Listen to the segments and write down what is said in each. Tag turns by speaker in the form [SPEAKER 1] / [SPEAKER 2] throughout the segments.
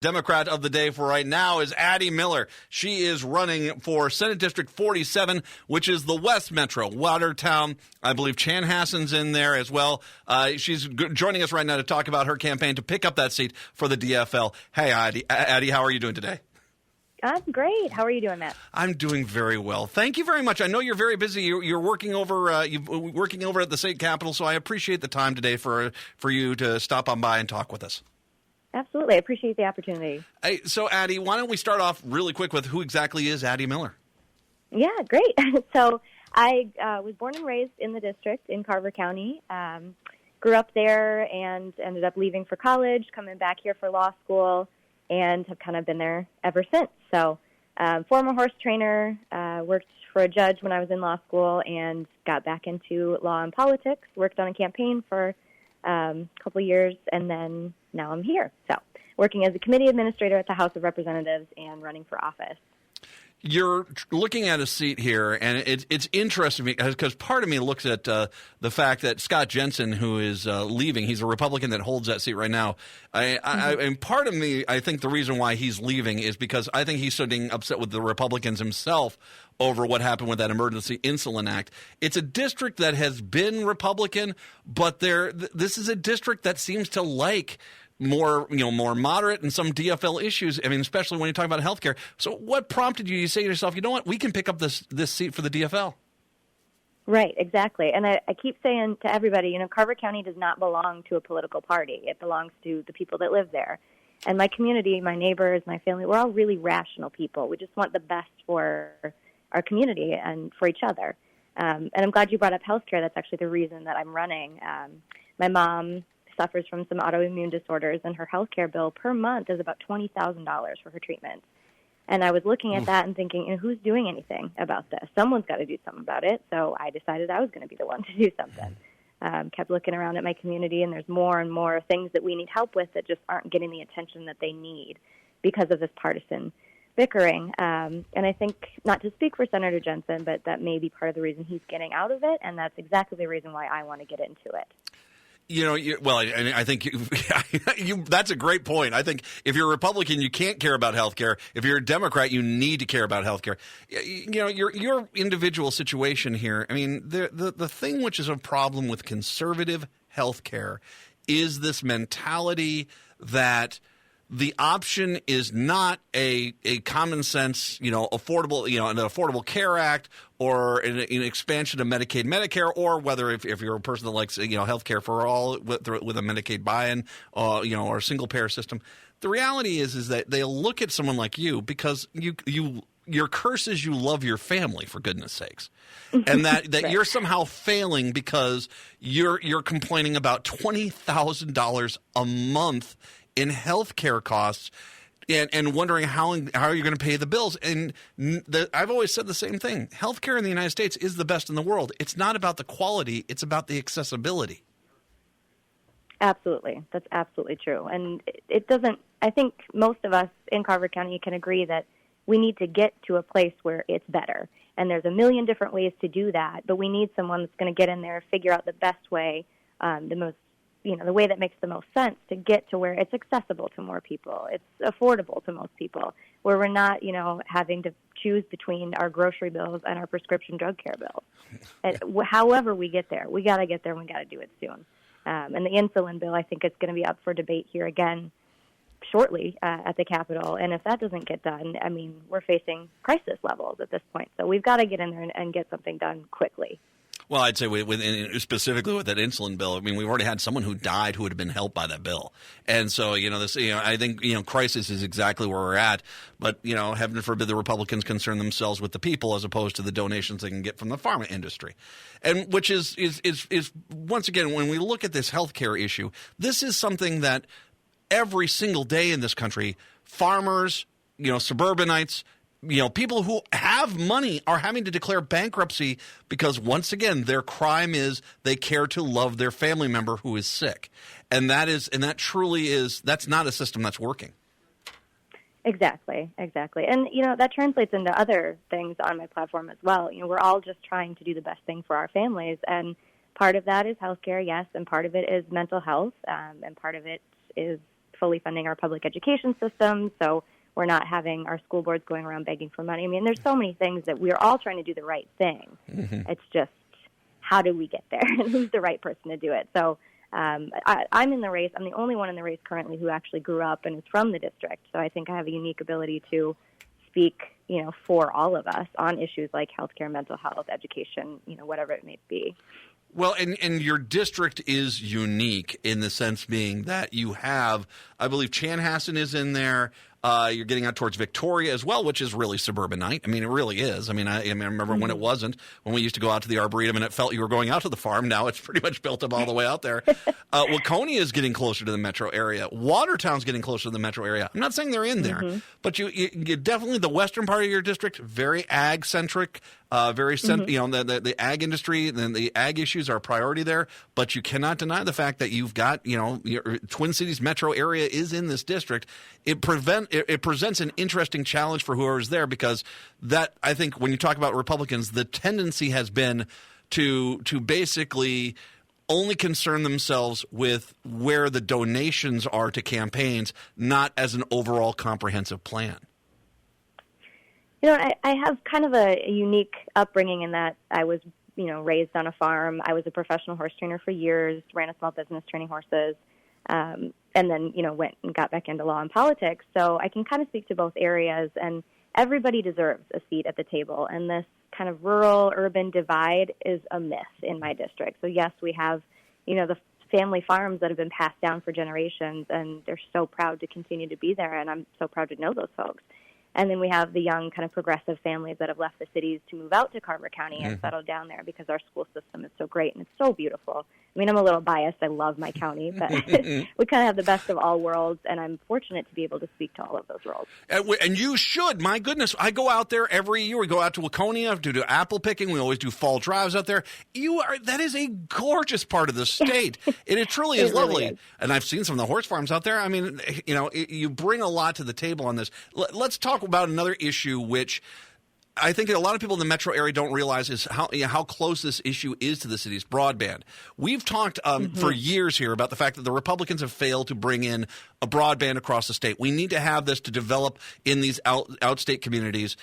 [SPEAKER 1] Democrat of the day for right now is Addie Miller. She is running for Senate District 47, which is the West Metro, Watertown. I believe Chanhassen's in there as well. She's joining us right now to talk about her campaign to pick up that seat for the DFL. Hey, Addie, how are you doing today?
[SPEAKER 2] I'm great. How are you doing, Matt?
[SPEAKER 1] I'm doing very well. Thank you very much. I know you're very busy. You're working over at the state capitol, so I appreciate the time today for you to stop on by and talk with us.
[SPEAKER 2] Absolutely. I appreciate the opportunity.
[SPEAKER 1] So, Addie, why don't we start off really quick with who exactly is Addie Miller?
[SPEAKER 2] Yeah, great. So I was born and raised in the district in Carver County, grew up there and ended up leaving for college, coming back here for law school, and have kind of been there ever since. So former horse trainer, worked for a judge when I was in law school and got back into law and politics, worked on a campaign for a couple years, and then now I'm here. So working as a committee administrator at the House of Representatives and running for office.
[SPEAKER 1] You're looking at a seat here, and it's interesting because part of me looks at the fact that Scott Jensen, who is leaving, he's a Republican that holds that seat right now. And part of me, I think the reason why he's leaving is because I think he's starting upset with the Republicans himself over what happened with that Emergency Insulin Act. It's a district that has been Republican, but this is a district that seems to like more moderate and some DFL issues. I mean, especially when you talk about healthcare. So what prompted you to say to yourself, you know what, we can pick up this seat for the DFL?
[SPEAKER 2] Right, exactly. And I keep saying to everybody, Carver County does not belong to a political party. It belongs to the people that live there. And my community, my neighbors, my family, we're all really rational people. We just want the best for our community and for each other. And I'm glad you brought up healthcare. That's actually the reason that I'm running. My mom suffers from some autoimmune disorders, and her health care bill per month is about $20,000 for her treatment. And I was looking at that and thinking, who's doing anything about this? Someone's got to do something about it. So I decided I was going to be the one to do something. Kept looking around at my community, and there's more and more things that we need help with that just aren't getting the attention that they need because of this partisan bickering. And I think, not to speak for Senator Jensen, but that may be part of the reason he's getting out of it, and that's exactly the reason why I want to get into it.
[SPEAKER 1] I think that's a great point. I think if you're a Republican, you can't care about health care. If you're a Democrat, you need to care about health care. Your individual situation here, I mean, the thing which is a problem with conservative health care is this mentality that the option is not a common sense, affordable, an Affordable Care Act or an expansion of Medicaid, Medicare, or whether if you're a person that likes, health care for all with a Medicaid buy-in, or a single payer system. The reality is that they'll look at someone like you because your curse is you love your family, for goodness sakes, and that
[SPEAKER 2] right.
[SPEAKER 1] You're somehow failing because you're complaining about $20,000 a month in health care costs and wondering how are you going to pay the bills. And I've always said the same thing. Health care in the United States is the best in the world. It's not about the quality. It's about the accessibility.
[SPEAKER 2] Absolutely. That's absolutely true. And it doesn't – I think most of us in Carver County can agree that we need to get to a place where it's better. And there's a million different ways to do that, but we need someone that's going to get in there, figure out the best way, the way that makes the most sense to get to where it's accessible to more people. It's affordable to most people, where we're not, having to choose between our grocery bills and our prescription drug care bills. And however we get there, we got to get there and we got to do it soon. And the insulin bill, I think it's going to be up for debate here again shortly at the Capitol. And if that doesn't get done, I mean, we're facing crisis levels at this point. So we've got to get in there and get something done quickly.
[SPEAKER 1] Well, I'd say specifically with that insulin bill, I mean, we've already had someone who died who would have been helped by that bill. And so, I think, crisis is exactly where we're at. But, heaven forbid the Republicans concern themselves with the people as opposed to the donations they can get from the pharma industry. And which is once again, when we look at this health care issue, this is something that every single day in this country, farmers, suburbanites, people who have money are having to declare bankruptcy because, once again, their crime is they care to love their family member who is sick. And that truly is – that's not a system that's working.
[SPEAKER 2] Exactly. And, that translates into other things on my platform as well. We're all just trying to do the best thing for our families. And part of that is healthcare, yes, and part of it is mental health, and part of it is fully funding our public education system, so we're not having our school boards going around begging for money. I mean, there's so many things that we're all trying to do the right thing. Mm-hmm. It's just, how do we get there, and who's the right person to do it? So I'm in the race. I'm the only one in the race currently who actually grew up and is from the district. So I think I have a unique ability to speak, for all of us on issues like healthcare, mental health, education, whatever it may be.
[SPEAKER 1] Well, and your district is unique in the sense being that you have, I believe Chanhassen is in there. You're getting out towards Victoria as well, which is really suburbanite. I mean, it really is. I mean, I remember when it wasn't, when we used to go out to the Arboretum and it felt you were going out to the farm. Now it's pretty much built up all the way out there. Waconia is getting closer to the metro area. Watertown's getting closer to the metro area. I'm not saying they're in there, but you definitely, the western part of your district, very ag-centric. The ag industry and the ag issues are a priority there, but you cannot deny the fact that you've got, your Twin Cities metro area is in this district. It presents an interesting challenge for whoever's there, because that, I think, when you talk about Republicans, the tendency has been to basically only concern themselves with where the donations are to campaigns, not as an overall comprehensive plan.
[SPEAKER 2] I have kind of a unique upbringing in that I was, raised on a farm. I was a professional horse trainer for years, ran a small business training horses, and then, went and got back into law and politics. So I can kind of speak to both areas, and everybody deserves a seat at the table. And this kind of rural-urban divide is a myth in my district. So, yes, we have, the family farms that have been passed down for generations, and they're so proud to continue to be there, and I'm so proud to know those folks. And then we have the young kind of progressive families that have left the cities to move out to Carver County and settle down there because our school system is so great and it's so beautiful. I mean, I'm a little biased. I love my county, but we kind of have the best of all worlds, and I'm fortunate to be able to speak to all of those worlds.
[SPEAKER 1] And you should. My goodness, I go out there every year. We go out to Waconia to do apple picking. We always do fall drives out there. That is a gorgeous part of the state. It truly is lovely. Really is. And I've seen some of the horse farms out there. I mean, you bring a lot to the table on this. Let's talk about another issue which I think a lot of people in the metro area don't realize is how close this issue is to the city's broadband. We've talked for years here about the fact that the Republicans have failed to bring in a broadband across the state. We need to have this to develop in these outstate communities.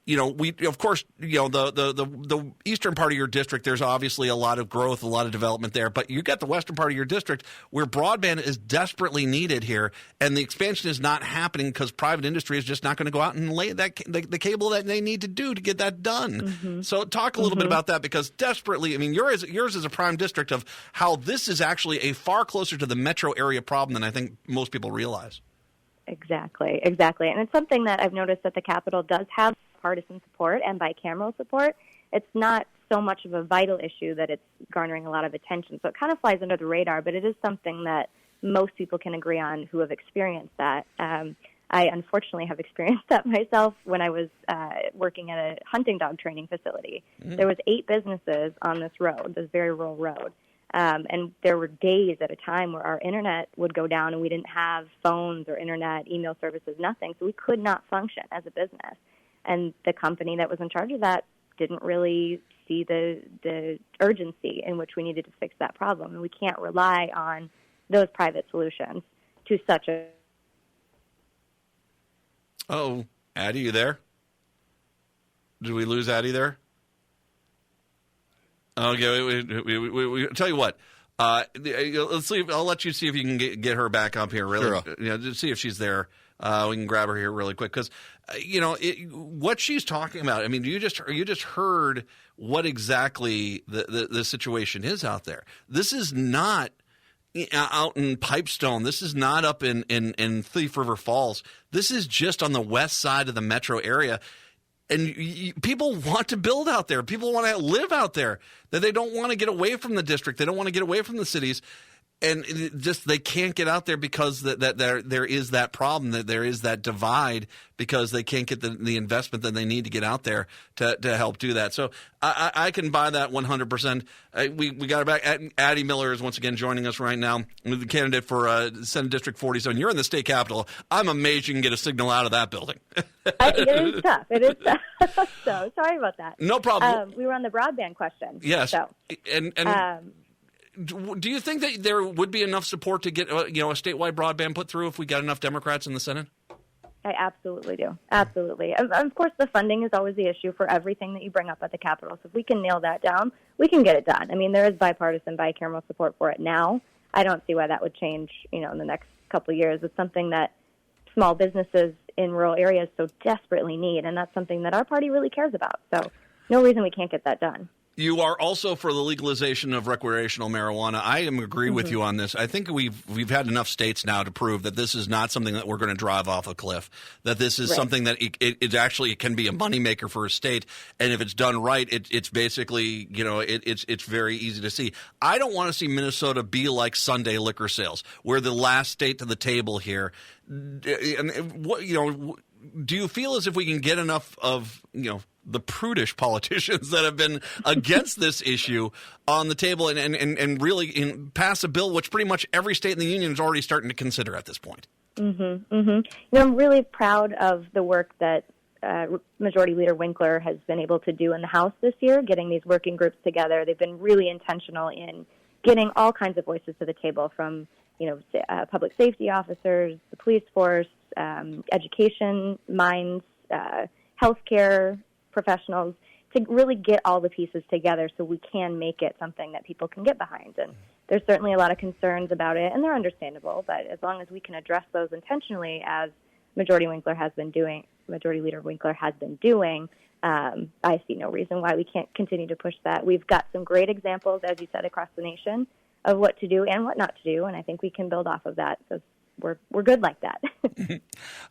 [SPEAKER 1] Of course, the eastern part of your district, there's obviously a lot of growth, a lot of development there. But you got the western part of your district where broadband is desperately needed here, and the expansion is not happening because private industry is just not going to go out and lay the cable that they need to do to get that done. So talk a little bit about that, because desperately, I mean, yours is a prime district of how this is actually a far closer to the metro area problem than I think most people realize.
[SPEAKER 2] Exactly. And it's something that I've noticed that the Capitol does have partisan support and bicameral support. It's not so much of a vital issue that it's garnering a lot of attention. So it kind of flies under the radar, but it is something that most people can agree on who have experienced that. I unfortunately have experienced that myself when I was working at a hunting dog training facility. There was 8 businesses on this road, this very rural road. And there were days at a time where our internet would go down and we didn't have phones or internet, email services, nothing. So we could not function as a business. And the company that was in charge of that didn't really see the urgency in which we needed to fix that problem. And we can't rely on those private solutions to such a...
[SPEAKER 1] Oh, Addie, you there? Did we lose Addie there? Okay, we tell you what. Let's see. I'll let you see if you can get her back up here. Really,
[SPEAKER 3] sure.
[SPEAKER 1] Just see if she's there. We can grab her here really quick because, what she's talking about. I mean, you just heard what exactly the situation is out there. This is not out in Pipestone. This is not up in Thief River Falls. This is just on the west side of the metro area. And people want to build out there. People want to live out there. That they don't want to get away from the district. They don't want to get away from the cities. And they can't get out there because that there is that problem, that there is that divide because they can't get the investment that they need to get out there to help do that. So I can buy that 100%. We got her back. Addie Miller is once again joining us right now, the candidate for Senate District 47. You're in the state capitol. I'm amazed you can get a signal out of that building.
[SPEAKER 2] It is tough. It is tough. So sorry about that.
[SPEAKER 1] No problem.
[SPEAKER 2] We were on the broadband question.
[SPEAKER 1] Yes.
[SPEAKER 2] So,
[SPEAKER 1] and do you think that there would be enough support to get a statewide broadband put through if we got enough Democrats in the Senate?
[SPEAKER 2] I absolutely do. Absolutely. Of course, the funding is always the issue for everything that you bring up at the Capitol. So if we can nail that down, we can get it done. I mean, there is bipartisan, bicameral support for it now. I don't see why that would change, in the next couple of years. It's something that small businesses in rural areas so desperately need, and that's something that our party really cares about. So no reason we can't get that done.
[SPEAKER 1] You are also for the legalization of recreational marijuana. I agree with you on this. I think we've had enough states now to prove that this is not something that we're going to drive off a cliff, that this is something that it actually can be a moneymaker for a state. And if it's done right, it's basically, it's very easy to see. I don't want to see Minnesota be like Sunday liquor sales. We're the last state to the table here. And do you feel as if we can get enough of, the prudish politicians that have been against this issue on the table and really pass a bill which pretty much every state in the union is already starting to consider at this point?
[SPEAKER 2] I'm really proud of the work that Majority Leader Winkler has been able to do in the House this year, getting these working groups together. They've been really intentional in getting all kinds of voices to the table from, public safety officers, the police force, education minds, healthcare professionals, to really get all the pieces together so we can make it something that people can get behind. And there's certainly a lot of concerns about it, and they're understandable, but as long as we can address those intentionally, as Majority Leader Winkler has been doing, I see no reason why we can't continue to push that. We've got some great examples, as you said, across the nation of what to do and what not to do, and I think we can build off of that. So we're good like that.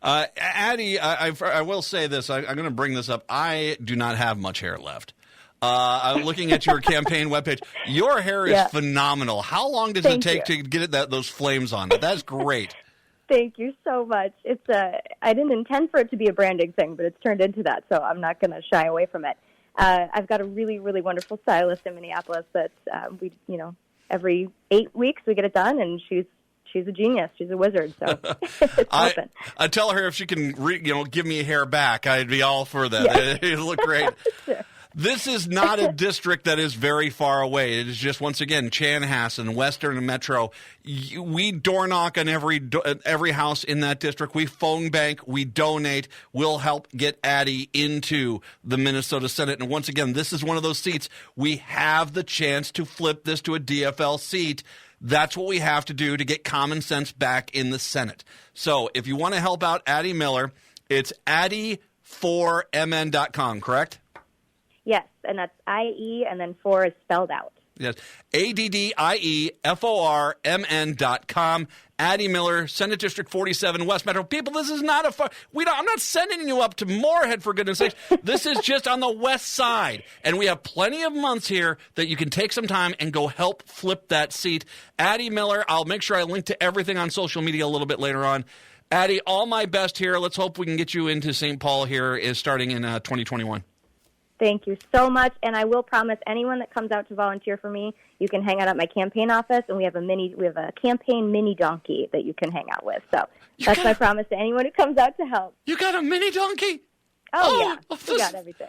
[SPEAKER 1] Addie, I will say this. I'm going to bring this up. I do not have much hair left. I'm looking at your campaign webpage. Your hair is phenomenal. How long does it take to get those flames on it? That's great.
[SPEAKER 2] Thank you so much. I didn't intend for it to be a branding thing, but it's turned into that, so I'm not going to shy away from it. I've got a really, really wonderful stylist in Minneapolis that every 8 weeks we get it done, and she's a genius. She's a wizard. So it's helping.
[SPEAKER 1] I tell her if she can, give me hair back, I'd be all for that. Yeah. It'll look great. Sure. This is not a district that is very far away. It is just, once again, Chanhassen, Western Metro. We door knock on every house in that district. We phone bank. We donate. We'll help get Addie into the Minnesota Senate. And once again, this is one of those seats. We have the chance to flip this to a DFL seat. That's what we have to do to get common sense back in the Senate. So if you want to help out Addie Miller, it's Addie4mn.com, correct?
[SPEAKER 2] Yes, and that's IE, and then 4 is spelled out.
[SPEAKER 1] Yes, ADDIEFORMN.com. Addie Miller, Senate District 47, West Metro. People, this is not I'm not sending you up to Moorhead, for goodness sakes. This is just on the west side. And we have plenty of months here that you can take some time and go help flip that seat. Addie Miller, I'll make sure I link to everything on social media a little bit later on. Addie, all my best here. Let's hope we can get you into St. Paul here starting in 2021.
[SPEAKER 2] Thank you so much, and I will promise anyone that comes out to volunteer for me, you can hang out at my campaign office, and we have a campaign mini donkey that you can hang out with. So that's my promise to anyone who comes out to help.
[SPEAKER 1] You got a mini donkey?
[SPEAKER 2] Oh yeah, we got everything.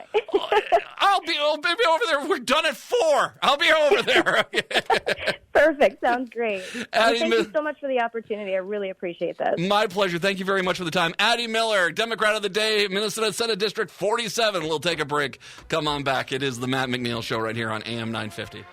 [SPEAKER 1] I'll be over there. We're done at 4. I'll be over there.
[SPEAKER 2] Perfect. Sounds great. Thank you so much for the opportunity. I really appreciate this.
[SPEAKER 1] My pleasure. Thank you very much for the time. Addie Miller, Democrat of the Day, Minnesota Senate District 47. We'll take a break. Come on back. It is the Matt McNeil Show right here on AM 950.